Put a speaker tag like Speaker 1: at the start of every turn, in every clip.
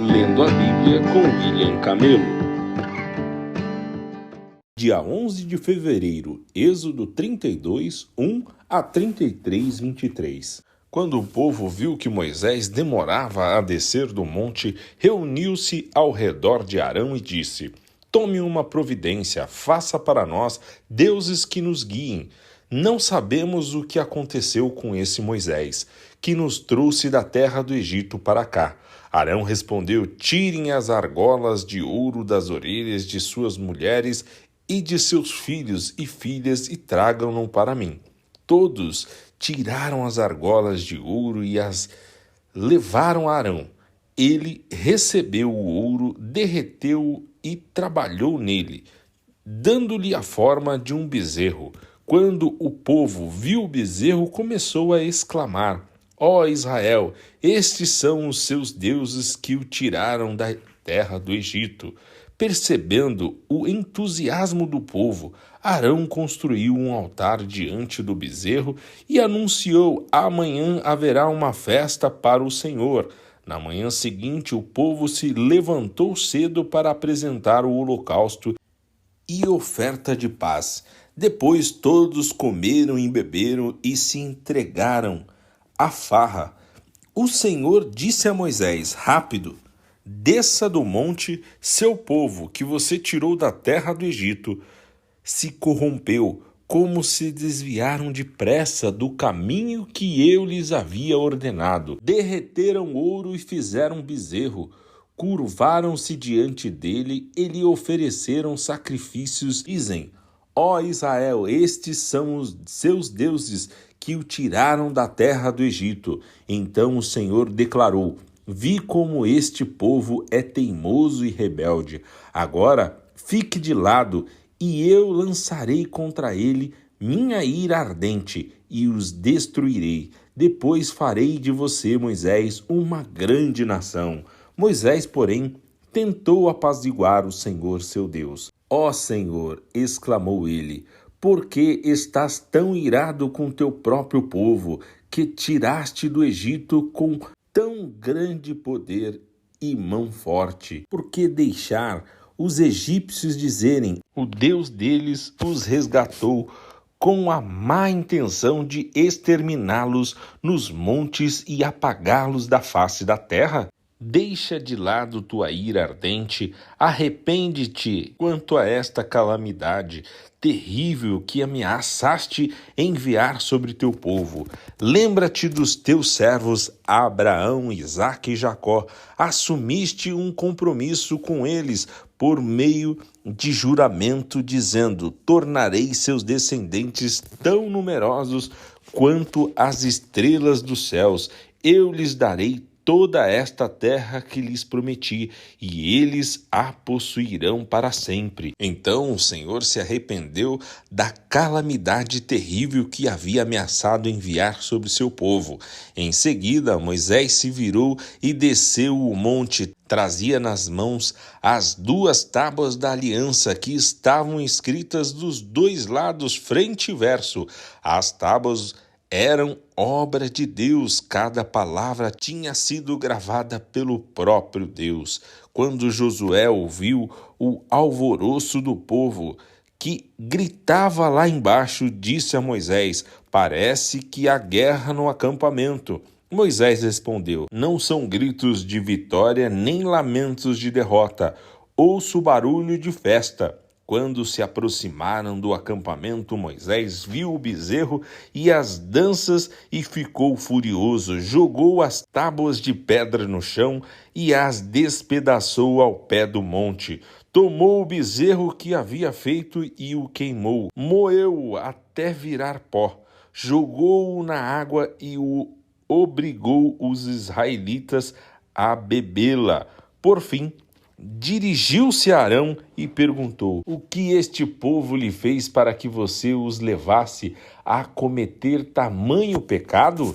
Speaker 1: Lendo a Bíblia com William Camelo. Dia 11 de fevereiro, Êxodo 32, 1 a 33, 23. Quando o povo viu que Moisés demorava a descer do monte, reuniu-se ao redor de Arão e disse: Tome uma providência, faça para nós deuses que nos guiem. Não sabemos o que aconteceu com esse Moisés, que nos trouxe da terra do Egito para cá. Arão respondeu: Tirem as argolas de ouro das orelhas de suas mulheres e de seus filhos e filhas e tragam-no para mim. Todos tiraram as argolas de ouro e as levaram a Arão. Ele recebeu o ouro, derreteu-o e trabalhou nele, dando-lhe a forma de um bezerro. Quando o povo viu o bezerro, começou a exclamar: Ó Israel, estes são os seus deuses que o tiraram da terra do Egito. Percebendo o entusiasmo do povo, Arão construiu um altar diante do bezerro e anunciou: amanhã haverá uma festa para o Senhor. Na manhã seguinte, o povo se levantou cedo para apresentar o holocausto e oferta de paz. Depois todos comeram e beberam e se entregaram à farra. O Senhor disse a Moisés: Rápido, desça do monte, seu povo, que você tirou da terra do Egito, se corrompeu, como se desviaram depressa do caminho que eu lhes havia ordenado. Derreteram ouro e fizeram bezerro, curvaram-se diante dele e lhe ofereceram sacrifícios. Dizem: Ó Israel, estes são os seus deuses que o tiraram da terra do Egito. Então o Senhor declarou: Vi como este povo é teimoso e rebelde. Agora fique de lado, e eu lançarei contra ele minha ira ardente e os destruirei. Depois farei de você, Moisés, uma grande nação. Moisés, porém, tentou apaziguar o Senhor seu Deus. Ó Senhor, exclamou ele, por que estás tão irado com teu próprio povo, que tiraste do Egito com tão grande poder e mão forte? Por que deixar os egípcios dizerem: o Deus deles os resgatou, com a má intenção de exterminá-los nos montes e apagá-los da face da terra? Deixa de lado tua ira ardente, arrepende-te quanto a esta calamidade terrível que ameaçaste enviar sobre teu povo. Lembra-te dos teus servos Abraão, Isaque e Jacó. Assumiste um compromisso com eles por meio de juramento, dizendo: tornarei seus descendentes tão numerosos quanto as estrelas dos céus. Eu lhes darei toda esta terra que lhes prometi, e eles a possuirão para sempre. Então o Senhor se arrependeu da calamidade terrível que havia ameaçado enviar sobre seu povo. Em seguida, Moisés se virou e desceu o monte. Trazia nas mãos as 2 tábuas da aliança, que estavam escritas dos 2 lados, frente e verso. As tábuas eram obra de Deus, cada palavra tinha sido gravada pelo próprio Deus. Quando Josué ouviu o alvoroço do povo, que gritava lá embaixo, disse a Moisés: parece que há guerra no acampamento. Moisés respondeu: não são gritos de vitória nem lamentos de derrota. Ouço barulho de festa. Quando se aproximaram do acampamento, Moisés viu o bezerro e as danças e ficou furioso. Jogou as tábuas de pedra no chão e as despedaçou ao pé do monte. Tomou o bezerro que havia feito e o queimou. Moeu-o até virar pó. Jogou-o na água e o obrigou os israelitas a bebê-la. Por fim, dirigiu-se a Arão e perguntou: o que este povo lhe fez para que você os levasse a cometer tamanho pecado?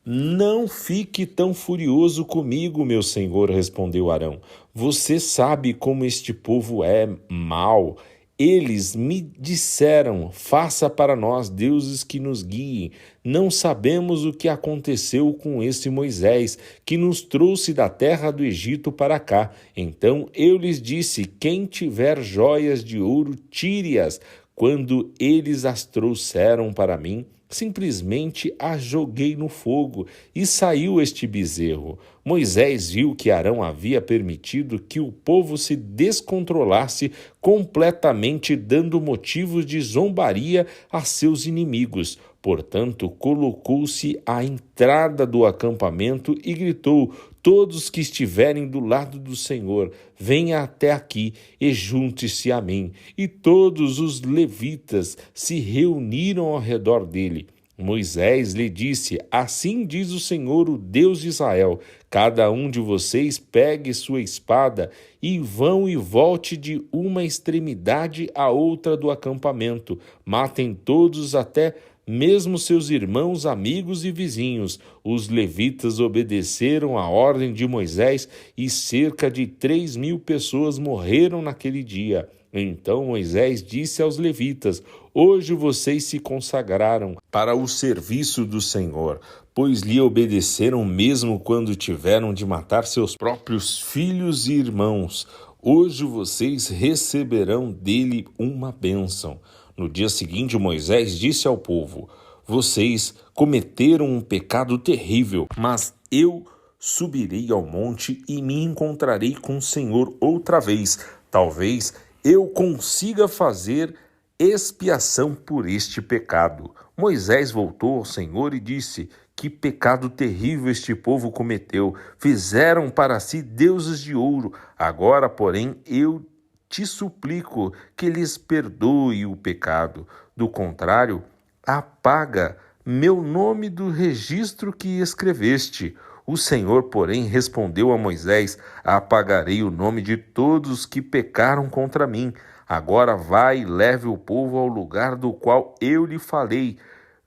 Speaker 1: Não fique tão furioso comigo, meu senhor, respondeu Arão. Você sabe como este povo é mau. Eles me disseram: faça para nós deuses que nos guiem. Não sabemos o que aconteceu com esse Moisés, que nos trouxe da terra do Egito para cá. Então eu lhes disse: quem tiver joias de ouro, tire-as. Quando eles as trouxeram para mim, simplesmente a joguei no fogo e saiu este bezerro. Moisés viu que Arão havia permitido que o povo se descontrolasse completamente, dando motivos de zombaria a seus inimigos. Portanto, colocou-se à entrada do acampamento e gritou: todos que estiverem do lado do Senhor, venha até aqui e junte-se a mim. E todos os levitas se reuniram ao redor dele. Moisés lhe disse: assim diz o Senhor, o Deus de Israel, cada um de vocês pegue sua espada e vão e volte de uma extremidade à outra do acampamento. Matem todos, até mesmo seus irmãos, amigos e vizinhos. Os levitas obedeceram à ordem de Moisés e cerca de 3.000 pessoas morreram naquele dia. Então Moisés disse aos levitas: hoje vocês se consagraram para o serviço do Senhor, pois lhe obedeceram mesmo quando tiveram de matar seus próprios filhos e irmãos. Hoje vocês receberão dele uma bênção. No dia seguinte, Moisés disse ao povo: vocês cometeram um pecado terrível, mas eu subirei ao monte e me encontrarei com o Senhor outra vez. Talvez eu consiga fazer expiação por este pecado. Moisés voltou ao Senhor e disse: que pecado terrível este povo cometeu. Fizeram para si deuses de ouro. Agora, porém, eu te suplico que lhes perdoe o pecado. Do contrário, apaga meu nome do registro que escreveste. O Senhor, porém, respondeu a Moisés: apagarei o nome de todos que pecaram contra mim. Agora vai e leve o povo ao lugar do qual eu lhe falei.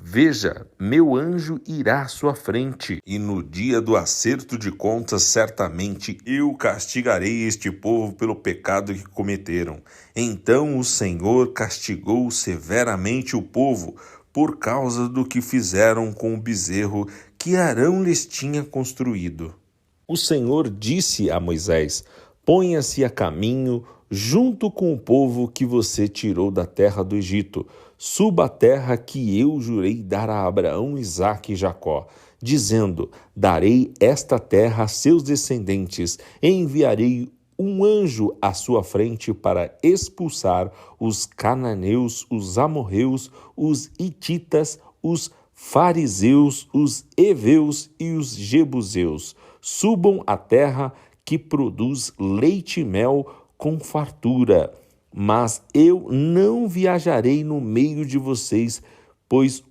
Speaker 1: Veja, meu anjo irá à sua frente, e no dia do acerto de contas, certamente eu castigarei este povo pelo pecado que cometeram. Então o Senhor castigou severamente o povo por causa do que fizeram com o bezerro que Arão lhes tinha construído. O Senhor disse a Moisés: ponha-se a caminho junto com o povo que você tirou da terra do Egito. Suba a terra que eu jurei dar a Abraão, Isaque e Jacó, dizendo: darei esta terra a seus descendentes, e enviarei um anjo à sua frente para expulsar os cananeus, os amorreus, os hititas, os fariseus, os heveus e os jebuseus. Subam a terra que produz leite e mel com fartura. Mas eu não viajarei no meio de vocês, pois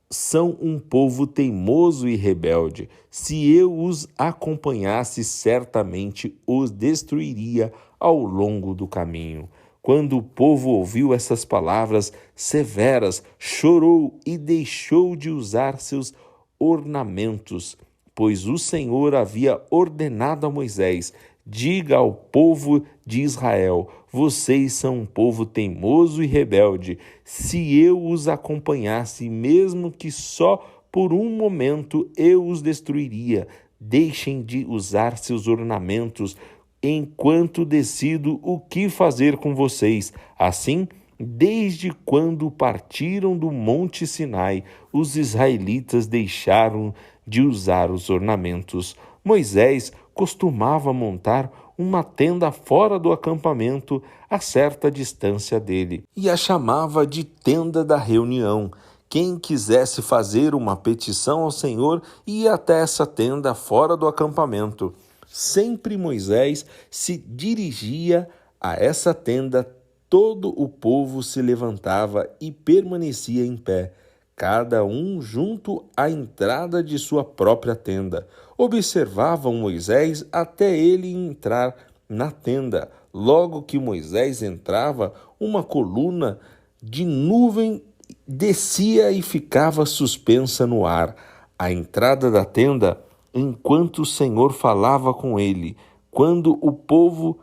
Speaker 1: são um povo teimoso e rebelde. Se eu os acompanhasse, certamente os destruiria ao longo do caminho. Quando o povo ouviu essas palavras severas, chorou e deixou de usar seus ornamentos, pois o Senhor havia ordenado a Moisés: diga ao povo de Israel: vocês são um povo teimoso e rebelde. Se eu os acompanhasse, mesmo que só por um momento, eu os destruiria. Deixem de usar seus ornamentos enquanto decido o que fazer com vocês. Assim, desde quando partiram do Monte Sinai, os israelitas deixaram de usar os ornamentos. Moisés costumava montar uma tenda fora do acampamento, a certa distância dele, e a chamava de tenda da reunião. Quem quisesse fazer uma petição ao Senhor ia até essa tenda fora do acampamento. Sempre Moisés se dirigia a essa tenda, todo o povo se levantava e permanecia em pé, cada um junto à entrada de sua própria tenda. Observavam Moisés até ele entrar na tenda. Logo que Moisés entrava, uma coluna de nuvem descia e ficava suspensa no ar, à entrada da tenda, enquanto o Senhor falava com ele. Quando o povo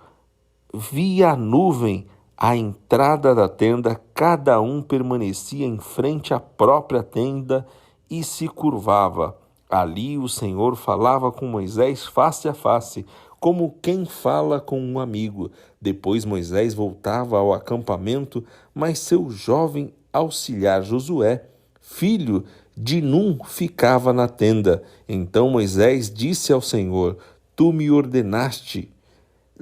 Speaker 1: via a nuvem, À entrada da tenda, cada um permanecia em frente à própria tenda e se curvava. Ali o Senhor falava com Moisés face a face, como quem fala com um amigo. Depois Moisés voltava ao acampamento, mas seu jovem auxiliar Josué, filho de Num, ficava na tenda. Então Moisés disse ao Senhor: Tu me ordenaste,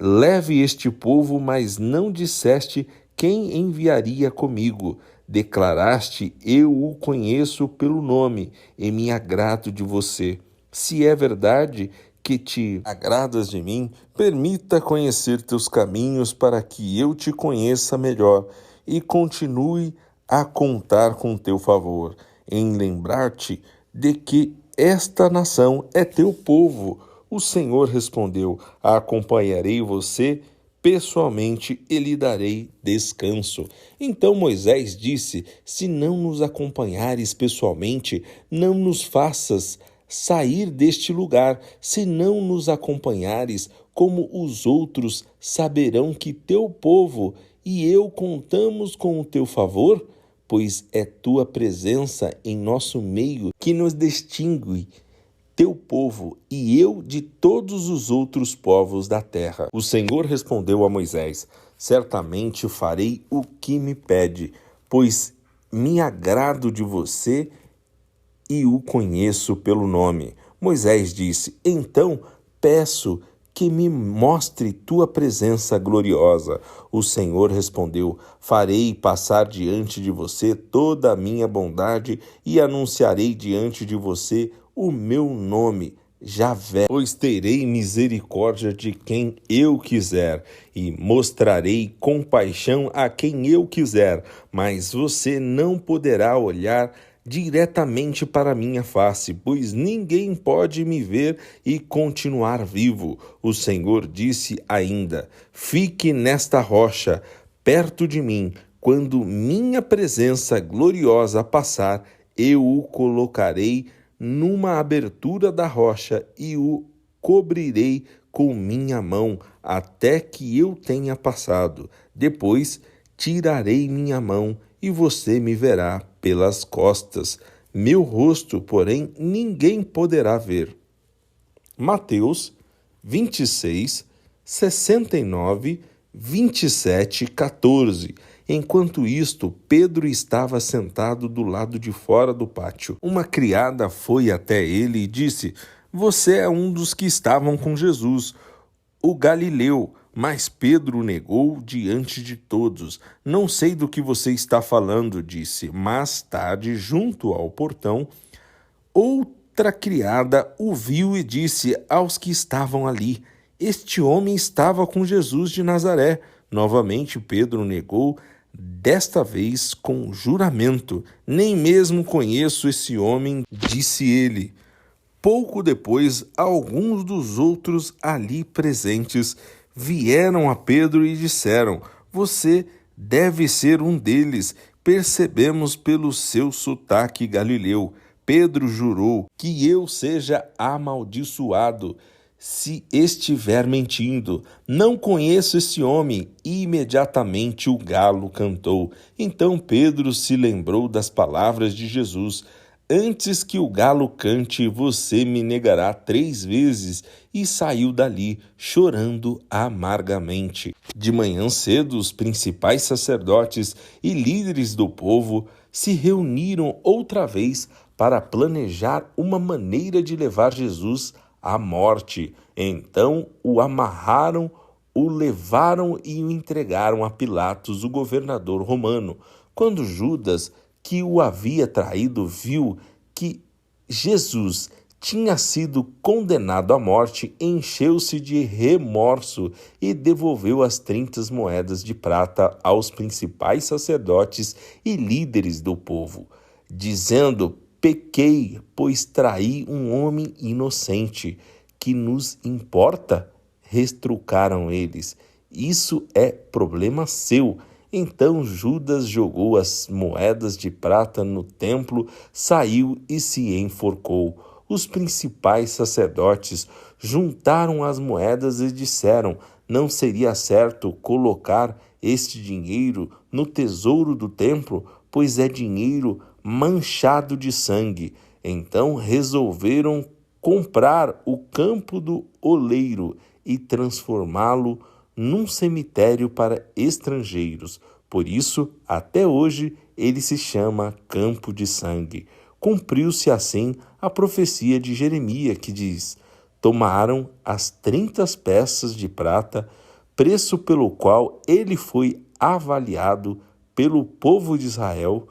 Speaker 1: leve este povo, mas não disseste quem enviaria comigo. Declaraste: eu o conheço pelo nome e me agrado de você. Se é verdade que te agradas de mim, permita conhecer teus caminhos para que eu te conheça melhor e continue a contar com teu favor, em lembrar-te de que esta nação é teu povo. O Senhor respondeu: acompanharei você pessoalmente e lhe darei descanso. Então Moisés disse: se não nos acompanhares pessoalmente, não nos faças sair deste lugar. Se não nos acompanhares, como os outros saberão que teu povo e eu contamos com o teu favor? Pois é tua presença em nosso meio que nos distingue, teu povo e eu de todos os outros povos da terra. O Senhor respondeu a Moisés: certamente farei o que me pede, pois me agrado de você e o conheço pelo nome. Moisés disse: então peço que me mostre tua presença gloriosa. O Senhor respondeu: farei passar diante de você toda a minha bondade e anunciarei diante de você o meu nome, Javé, pois terei misericórdia de quem eu quiser e mostrarei compaixão a quem eu quiser, mas você não poderá olhar diretamente para minha face, pois ninguém pode me ver e continuar vivo. O Senhor disse ainda: fique nesta rocha, perto de mim. Quando minha presença gloriosa passar, eu o colocarei numa abertura da rocha e o cobrirei com minha mão até que eu tenha passado. Depois tirarei minha mão e você me verá pelas costas. Meu rosto, porém, ninguém poderá ver. Mateus 26, 69, 27, 14. Enquanto isto, Pedro estava sentado do lado de fora do pátio. Uma criada foi até ele e disse: você é um dos que estavam com Jesus, o Galileu. Mas Pedro negou diante de todos. Não sei do que você está falando, disse. Mais tarde, junto ao portão, outra criada o viu e disse aos que estavam ali: este homem estava com Jesus de Nazaré. Novamente Pedro negou, desta vez com juramento: nem mesmo conheço esse homem, disse ele. Pouco depois, alguns dos outros ali presentes vieram a Pedro e disseram: você deve ser um deles, percebemos pelo seu sotaque galileu. Pedro jurou: que eu seja amaldiçoado se estiver mentindo. Não conheço esse homem. E imediatamente o galo cantou. Então Pedro se lembrou das palavras de Jesus: antes que o galo cante, você me negará 3 vezes. E saiu dali, chorando amargamente. De manhã cedo, os principais sacerdotes e líderes do povo se reuniram outra vez para planejar uma maneira de levar Jesus à morte. Então o amarraram, o levaram e o entregaram a Pilatos, o governador romano. Quando Judas, que o havia traído, viu que Jesus tinha sido condenado à morte, encheu-se de remorso e devolveu as 30 moedas de prata aos principais sacerdotes e líderes do povo, dizendo: pequei, pois traí um homem inocente. Que nos importa? Retrucaram eles. Isso é problema seu. Então Judas jogou as moedas de prata no templo, saiu e se enforcou. Os principais sacerdotes juntaram as moedas e disseram: não seria certo colocar este dinheiro no tesouro do templo, pois é dinheiro manchado de sangue. Então resolveram comprar o campo do oleiro e transformá-lo num cemitério para estrangeiros. Por isso, até hoje, ele se chama Campo de Sangue. Cumpriu-se assim a profecia de Jeremias, que diz: tomaram as 30 peças de prata, preço pelo qual ele foi avaliado pelo povo de Israel,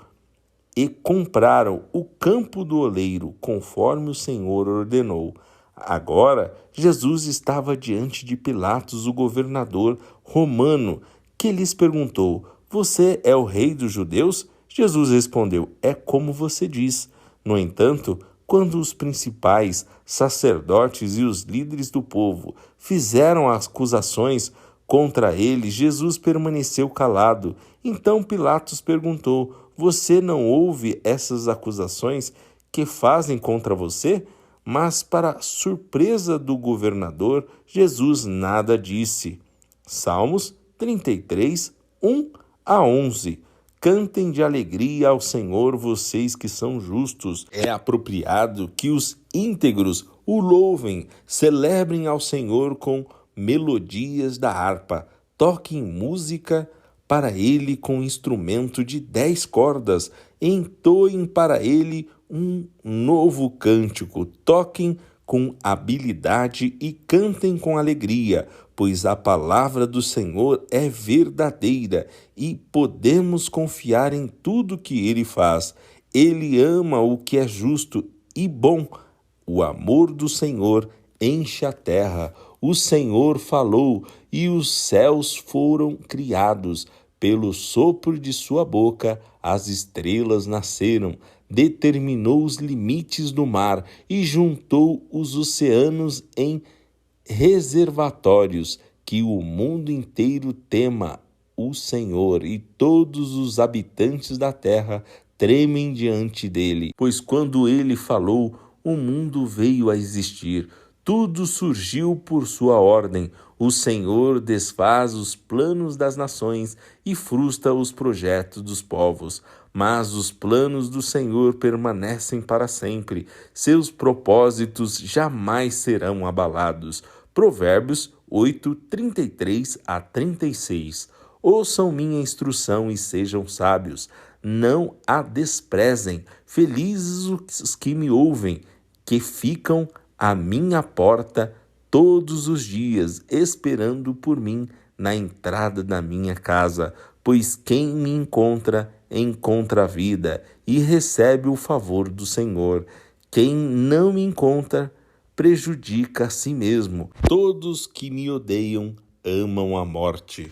Speaker 1: e compraram o campo do oleiro, conforme o Senhor ordenou. Agora, Jesus estava diante de Pilatos, o governador romano, que lhes perguntou: você é o rei dos judeus? Jesus respondeu: é como você diz. No entanto, quando os principais sacerdotes e os líderes do povo fizeram acusações contra ele, Jesus permaneceu calado. Então Pilatos perguntou: você não ouve essas acusações que fazem contra você? Mas, para surpresa do governador, Jesus nada disse. Salmos 33, 1-11. Cantem de alegria ao Senhor, vocês que são justos. É apropriado que os íntegros o louvem, celebrem ao Senhor com melodias da harpa, toquem música para ele com instrumento de 10 cordas, entoem para ele um novo cântico, toquem com habilidade e cantem com alegria, pois a palavra do Senhor é verdadeira e podemos confiar em tudo que ele faz. Ele ama o que é justo e bom. O amor do Senhor enche a terra. O Senhor falou e os céus foram criados. Pelo sopro de sua boca, as estrelas nasceram. Determinou os limites do mar e juntou os oceanos em reservatórios. Que o mundo inteiro tema o Senhor e todos os habitantes da terra tremem diante dele. Pois quando ele falou, o mundo veio a existir. Tudo surgiu por sua ordem. O Senhor desfaz os planos das nações e frustra os projetos dos povos. Mas os planos do Senhor permanecem para sempre. Seus propósitos jamais serão abalados. Provérbios 8, 33-36. Ouçam minha instrução e sejam sábios. Não a desprezem. Felizes os que me ouvem, que ficam à minha porta todos os dias, esperando por mim na entrada da minha casa. Pois quem me encontra, encontra a vida e recebe o favor do Senhor. Quem não me encontra, prejudica a si mesmo. Todos que me odeiam amam a morte.